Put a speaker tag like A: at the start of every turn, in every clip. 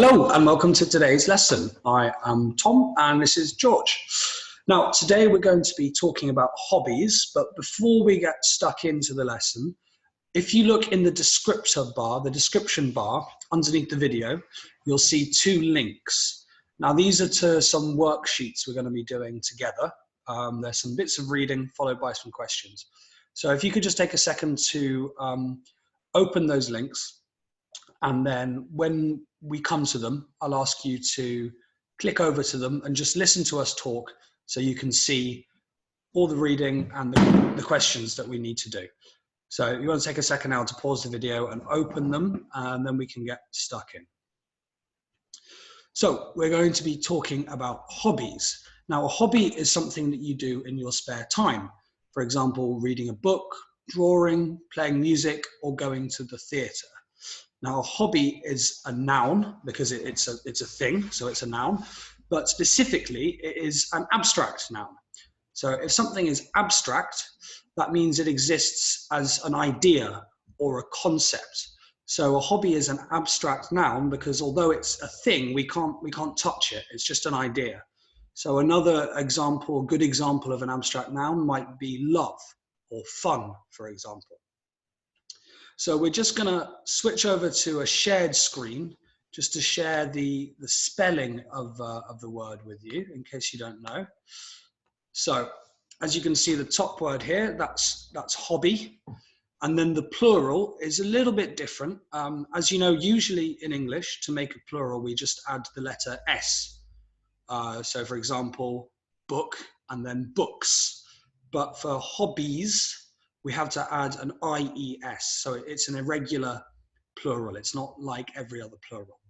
A: Hello and welcome to today's lesson. I am Tom and this is George. Now today we're going to be talking about hobbies, but before we get stuck into the lesson, if you look in the description bar underneath the video, you'll see two links. Now these are to some worksheets we're going to be doing together. There's some bits of reading followed by some questions. So if you could just take a second to open those links. And then when we come to them, I'll ask you to click over to them and just listen to us talk so you can see all the reading and the questions that we need to do. So you want to take a second now to pause the video and open them, and then we can get stuck in. So we're going to be talking about hobbies. Now, a hobby is something that you do in your spare time. For example, reading a book, drawing, playing music, or going to the theatre. Now, a hobby is a noun because it's a thing, so it's a noun, but specifically it is an abstract noun. So if something is abstract, that means it exists as an idea or a concept. So a hobby is an abstract noun because although it's a thing, we can't touch it. It's just an idea. So another example, a good example of an abstract noun might be love or fun, for example. So we're just going to switch over to a shared screen just to share the spelling of the word with you in case you don't know. So as you can see, the top word here, that's hobby. And then the plural is a little bit different. As you know, usually in English, to make a plural, we just add the letter S. So for example, book and then books. But for hobbies, we have to add an IES, so it's an irregular plural. It's not like every other plural.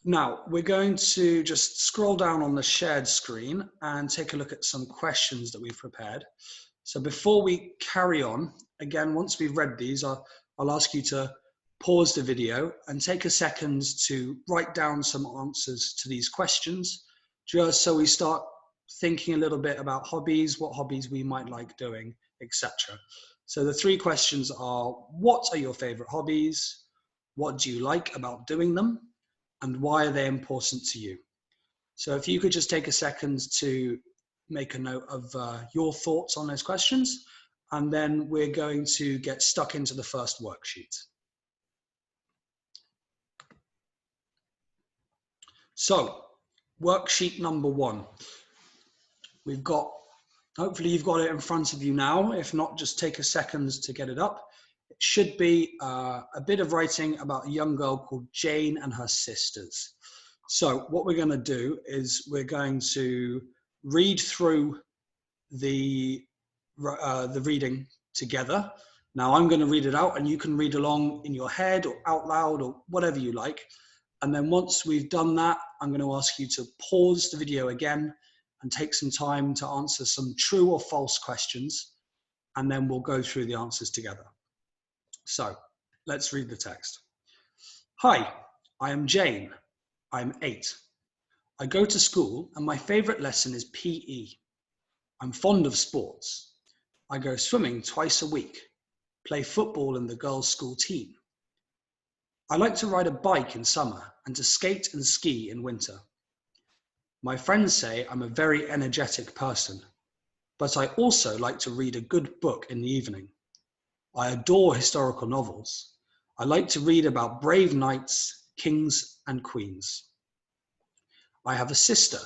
A: Now, we're going to just scroll down on the shared screen and take a look at some questions that we've prepared. So before we carry on, again, once we've read these, I'll ask you to pause the video and take a second to write down some answers to these questions, just so we start thinking a little bit about hobbies, what hobbies we might like doing, etc. So the three questions are: what are your favorite hobbies? What do you like about doing them? And why are they important to you? So if you could just take a second to make a note of your thoughts on those questions, and then we're going to get stuck into the first worksheet. So worksheet number 1. We've got, hopefully you've got it in front of you now. If not, just take a second to get it up. It should be a bit of writing about a young girl called Jane and her sisters. So what we're going to do is we're going to read through the reading together. Now I'm going to read it out and you can read along in your head or out loud or whatever you like. And then once we've done that, I'm going to ask you to pause the video again and take some time to answer some true or false questions, and then we'll go through the answers together. So let's read the text. Hi, I am Jane. I'm 8. I go to school and my favorite lesson is PE. I'm fond of sports. I go swimming twice a week, play football in the girls' school team. I like to ride a bike in summer and to skate and ski in winter. My friends say I'm a very energetic person, but I also like to read a good book in the evening. I adore historical novels. I like to read about brave knights, kings, and queens. I have a sister.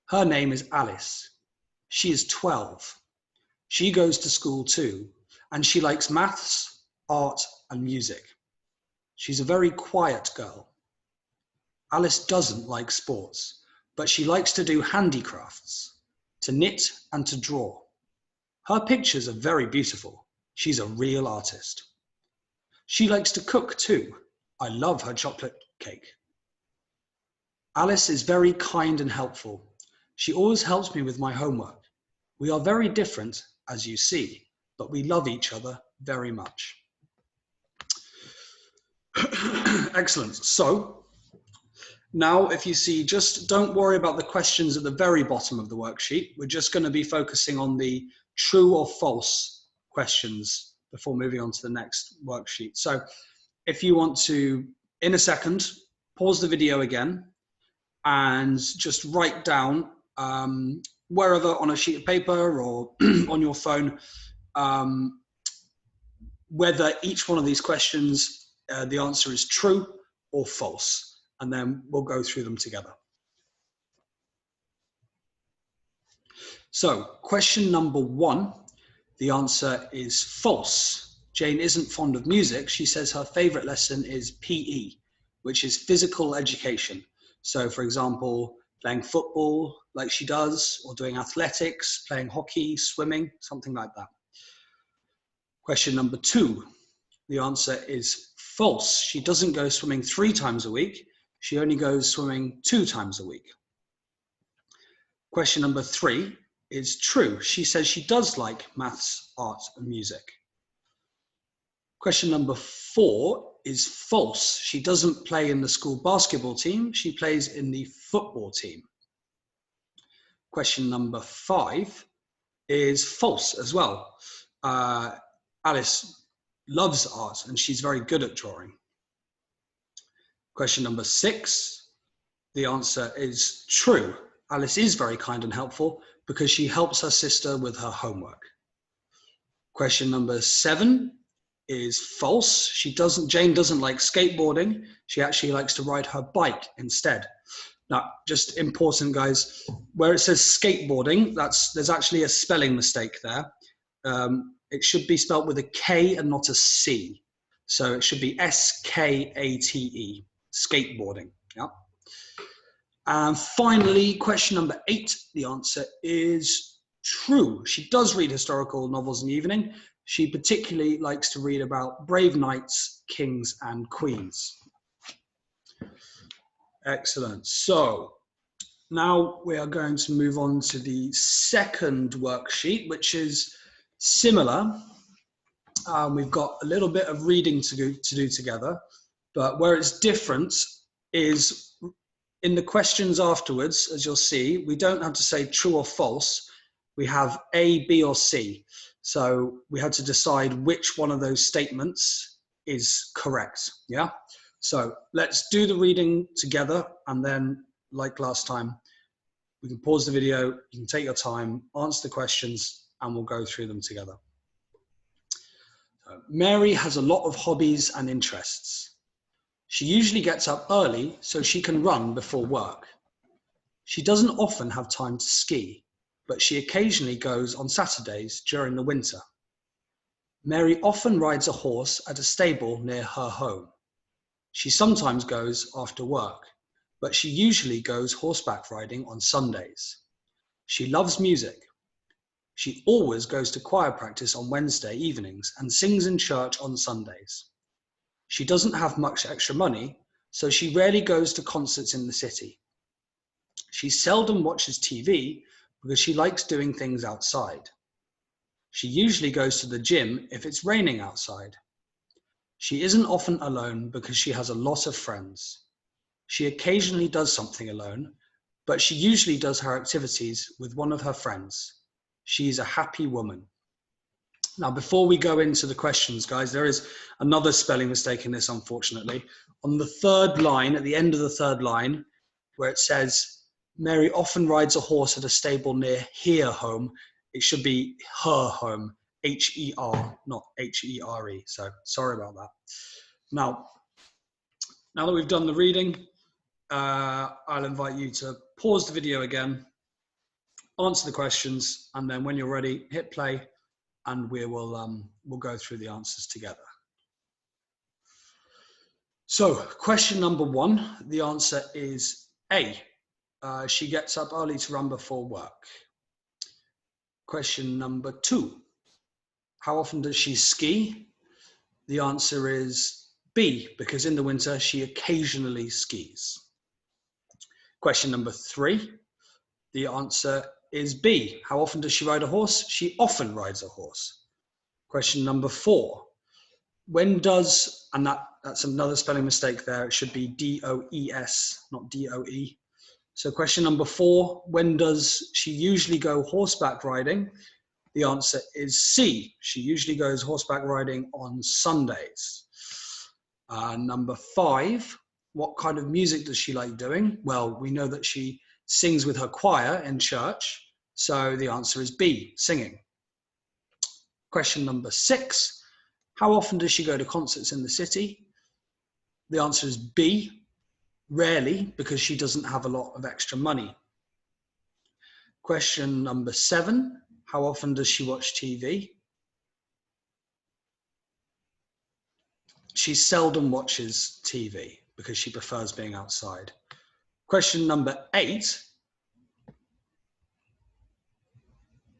A: Her name is Alice. She is 12. She goes to school too, and she likes maths, art, and music. She's a very quiet girl. Alice doesn't like sports, but she likes to do handicrafts, to knit and to draw. Her pictures are very beautiful. She's a real artist. She likes to cook too. I love her chocolate cake. Alice is very kind and helpful. She always helps me with my homework. We are very different, as you see, but we love each other very much. Excellent. So now if you see, just don't worry about the questions at the very bottom of the worksheet. We're just going to be focusing on the true or false questions before moving on to the next worksheet. So if you want to, in a second, pause the video again and just write down wherever on a sheet of paper or on your phone whether each one of these questions, the answer is true or false, and then we'll go through them together. So, question number 1, the answer is false. Jane isn't fond of music. She says her favorite lesson is PE, which is physical education. So, for example, playing football like she does, or doing athletics, playing hockey, swimming, something like that. Question number 2, the answer is false. She doesn't go swimming 3 times a week. She only goes swimming 2 times a week. Question number 3 is true. She says she does like maths, art, and music. Question number 4 is false. She doesn't play in the school basketball team. She plays in the football team. Question number 5 is false as well. Alice loves art and she's very good at drawing. Question number 6, the answer is true. Alice is very kind and helpful because she helps her sister with her homework. Question number 7 is false. Jane doesn't like skateboarding. She actually likes to ride her bike instead. Now, just important, guys, where it says skateboarding, there's actually a spelling mistake there. It should be spelled with a K and not a C. So it should be S-K-A-T-E, skateboarding. Yeah. And finally, question number 8, the answer is true. She does read historical novels in the evening. She particularly likes to read about brave knights, kings, and queens. Excellent. So now we are going to move on to the second worksheet, which is similar. We've got a little bit of reading to do together, but where it's different is in the questions afterwards, as you'll see, we don't have to say true or false. We have A, B, or C. So we had to decide which one of those statements is correct. Yeah. So let's do the reading together, and then, like last time, we can pause the video, you can take your time, answer the questions, and we'll go through them together. Mary has a lot of hobbies and interests. She usually gets up early so she can run before work. She doesn't often have time to ski, but she occasionally goes on Saturdays during the winter. Mary often rides a horse at a stable near her home. She sometimes goes after work, but she usually goes horseback riding on Sundays. She loves music. She always goes to choir practice on Wednesday evenings and sings in church on Sundays. She doesn't have much extra money, so she rarely goes to concerts in the city. She seldom watches TV because she likes doing things outside. She usually goes to the gym if it's raining outside. She isn't often alone because she has a lot of friends. She occasionally does something alone, but she usually does her activities with one of her friends. She's a happy woman. Now, before we go into the questions, guys, there is another spelling mistake in this, unfortunately. On the third line, at the end of the third line, where it says, Mary often rides a horse at a stable near her home, it should be her home, H-E-R, not H-E-R-E. So sorry about that. Now that we've done the reading, I'll invite you to pause the video again, answer the questions, and then when you're ready, hit play, and we'll go through the answers together. So question number 1, the answer is A. She gets up early to run before work. Question number 2, how often does she ski? The answer is B, because in the winter she occasionally skis. Question number 3, the answer is B. How often does she ride a horse? She often rides a horse. Question number 4, when does, and that's another spelling mistake there, it should be D-O-E-S, not D-O-E. So question number 4, when does she usually go horseback riding? The answer is C. She usually goes horseback riding on Sundays. Number 5, what kind of music does she like doing? Well, we know that she sings with her choir in church. So the answer is B, singing. Question number 6. How often does she go to concerts in the city? The answer is B, rarely, because she doesn't have a lot of extra money. Question number 7. How often does she watch TV? She seldom watches TV because she prefers being outside. Question number 8.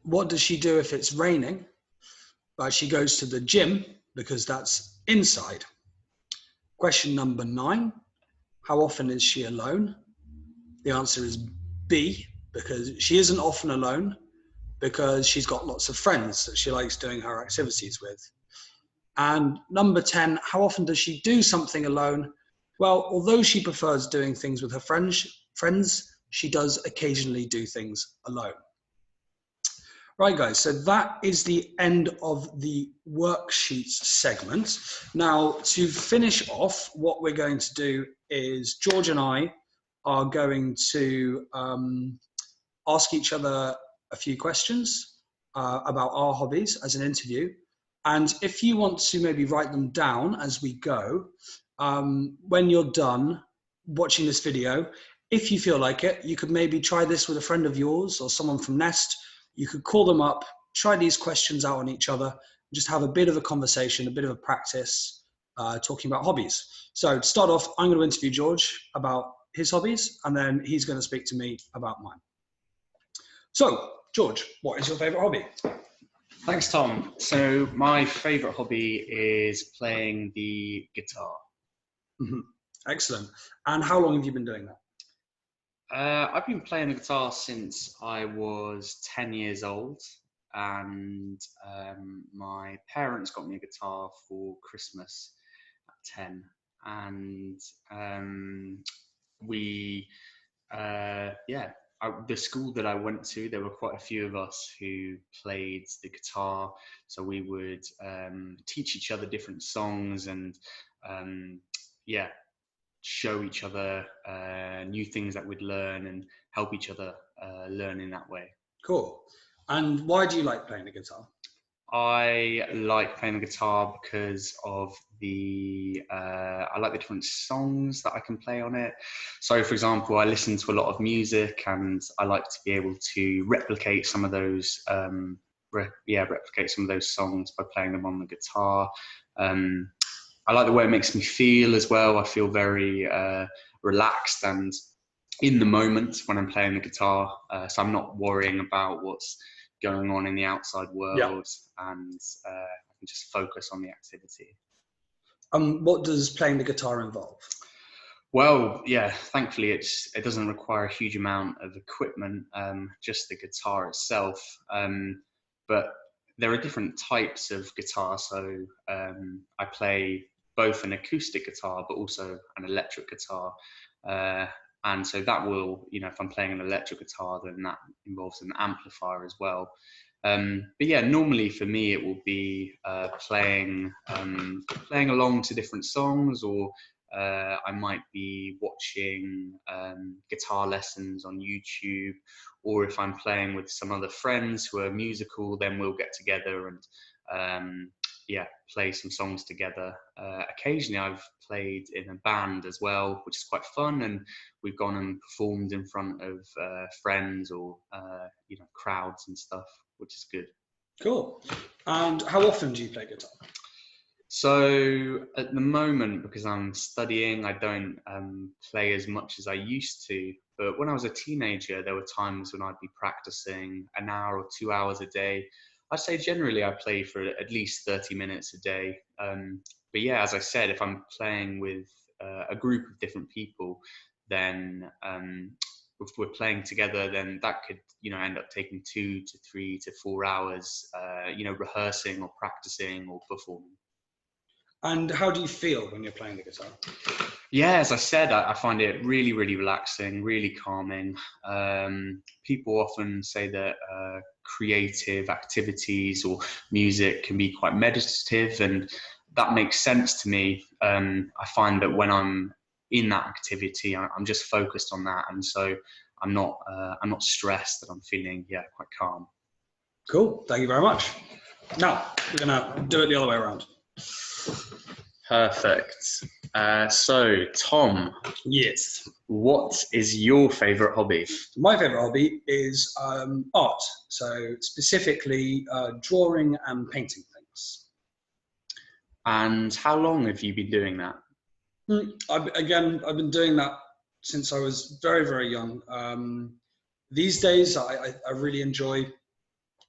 A: What does she do if it's raining? She goes to the gym because that's inside. Question number 9. How often is she alone? The answer is B, because she isn't often alone because she's got lots of friends that she likes doing her activities with. And number 10, how often does she do something alone? Well, although she prefers doing things with her friends, she does occasionally do things alone. Right, guys, so that is the end of the worksheets segment. Now, to finish off, what we're going to do is George and I are going to ask each other a few questions about our hobbies as an interview. And if you want to maybe write them down as we go, when you're done watching this video, if you feel like it, you could maybe try this with a friend of yours or someone from N.E.S.T. You could call them up, try these questions out on each other, and just have a bit of a conversation, a bit of a practice, talking about hobbies. So to start off, I'm going to interview George about his hobbies, and then he's going to speak to me about mine. So, George, what is your favourite hobby?
B: Thanks, Tom. So my favourite hobby is playing the guitar.
A: Mm-hmm. Excellent. And how long have you been doing that?
B: I've been playing the guitar since I was 10 years old, and my parents got me a guitar for Christmas at 10, and the school that I went to, there were quite a few of us who played the guitar, so we would teach each other different songs and show each other new things that we'd learn and help each other learn in that way.
A: Cool. And why do you like playing the guitar?
B: I like playing the guitar because of I like the different songs that I can play on it. So for example, I listen to a lot of music and I like to be able to replicate some of those songs by playing them on the guitar. I like the way it makes me feel as well. I feel very relaxed and in the moment when I'm playing the guitar. So I'm not worrying about what's going on in the outside world, and I can just focus on the activity.
A: What does playing the guitar involve?
B: Well, thankfully it doesn't require a huge amount of equipment, just the guitar itself. But there are different types of guitar. So I play both an acoustic guitar, but also an electric guitar. And so that will, if I'm playing an electric guitar, then that involves an amplifier as well. Normally for me, it will be playing along to different songs, or I might be watching guitar lessons on YouTube, or if I'm playing with some other friends who are musical, then we'll get together and play some songs together. Occasionally I've played in a band as well, which is quite fun, and we've gone and performed in front of friends or crowds and stuff, which is good.
A: Cool. And how often do you play guitar?
B: So at the moment, because I'm studying, I don't play as much as I used to. But when I was a teenager, there were times when I'd be practicing an hour or 2 hours a day. I'd say generally I play for at least 30 minutes a day. But as I said, if I'm playing with a group of different people, then if we're playing together, then that could, end up taking 2 to 3 to 4 hours, rehearsing or practicing or performing.
A: And how do you feel when you're playing the guitar?
B: As I said, I find it really, really relaxing, really calming. People often say that creative activities or music can be quite meditative, and that makes sense to me. I find that when I'm in that activity. I'm just focused on that, and so I'm not stressed, and I'm feeling quite calm.
A: Cool. Thank you very much. Now we're gonna do it the other way around.
B: Perfect. So Tom,
A: Yes.
B: what is your favorite hobby?
A: My favorite hobby is art. So specifically drawing and painting things.
B: And how long have you been doing that?
A: I've been doing that since I was very, very young. These days, I really enjoy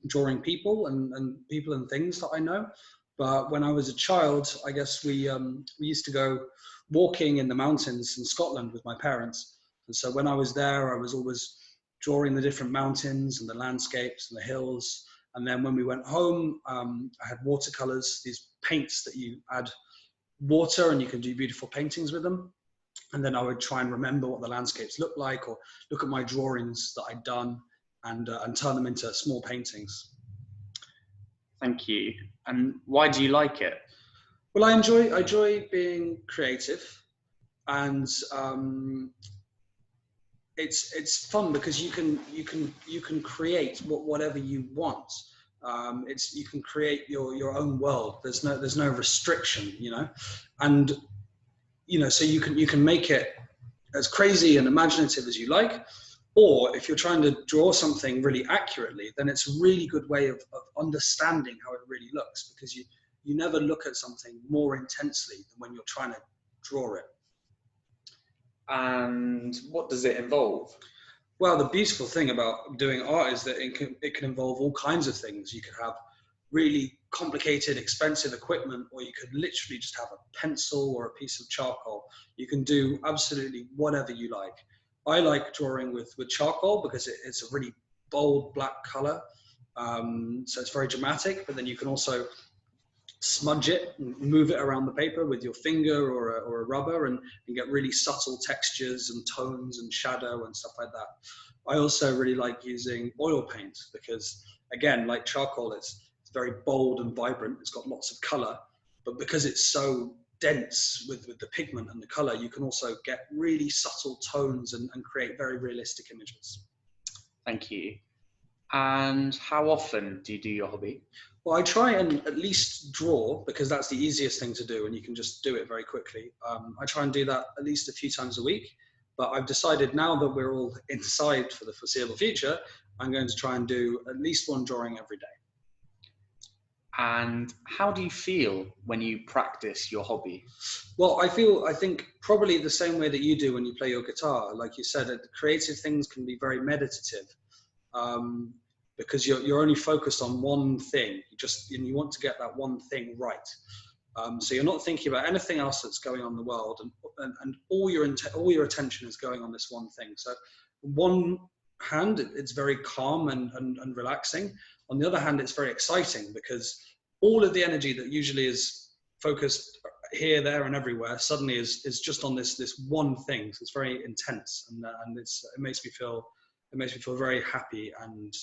A: drawing people and people and things that I know. But when I was a child, I guess we used to go walking in the mountains in Scotland with my parents. And so when I was there, I was always drawing the different mountains and the landscapes and the hills. And then when we went home, I had watercolors, these paints that you add water and you can do beautiful paintings with them. And then I would try and remember what the landscapes looked like, or look at my drawings that I'd done and turn them into small paintings.
B: Thank you. And why do you like it?
A: Well, I enjoy being creative, and it's fun because you can create whatever you want. You can create your own world. There's no restriction, and so you can make it as crazy and imaginative as you like. Or if you're trying to draw something really accurately, then it's a really good way of understanding how it really looks, because you never look at something more intensely than when you're trying to draw it.
B: And what does it involve?
A: Well, the beautiful thing about doing art is that it can involve all kinds of things. You could have really complicated, expensive equipment, or you could literally just have a pencil or a piece of charcoal. You can do absolutely whatever you like. I like drawing with charcoal because it's a really bold black color. So it's very dramatic, but then you can also smudge it and move it around the paper with your finger or a rubber and get really subtle textures and tones and shadow and stuff like that. I also really like using oil paint because, again, like charcoal, it's very bold and vibrant. It's got lots of color, but because it's so dense with the pigment and the color, you can also get really subtle tones and create very realistic images.
B: Thank you. And how often do you do your hobby?
A: Well, I try and at least draw, because that's the easiest thing to do and you can just do it very quickly. I try and do that at least a few times a week, but I've decided now that we're all inside for the foreseeable future, I'm going to try and do at least one drawing every day.
B: And how do you feel when you practice your hobby?
A: Well, I think probably the same way that you do when you play your guitar. Like you said, creative things can be very meditative, because you're only focused on one thing. You want to get that one thing right. So you're not thinking about anything else that's going on in the world, and all your attention is going on this one thing. So on one hand, it's very calm and relaxing. On the other hand, it's very exciting because all of the energy that usually is focused here, there, and everywhere suddenly is just on this one thing. So it's very intense, and it makes me feel very happy and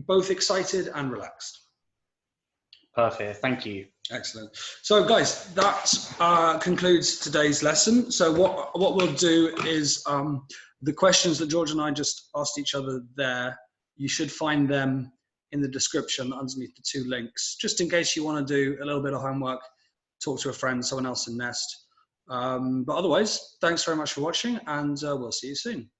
A: both excited and relaxed.
B: Perfect. Thank you.
A: Excellent. So, guys, that concludes today's lesson. So, what we'll do is the questions that George and I just asked each other there. You should find them in the description underneath the two links, just in case you want to do a little bit of homework, talk to a friend, someone else in N.E.S.T. But otherwise, thanks very much for watching, and we'll see you soon.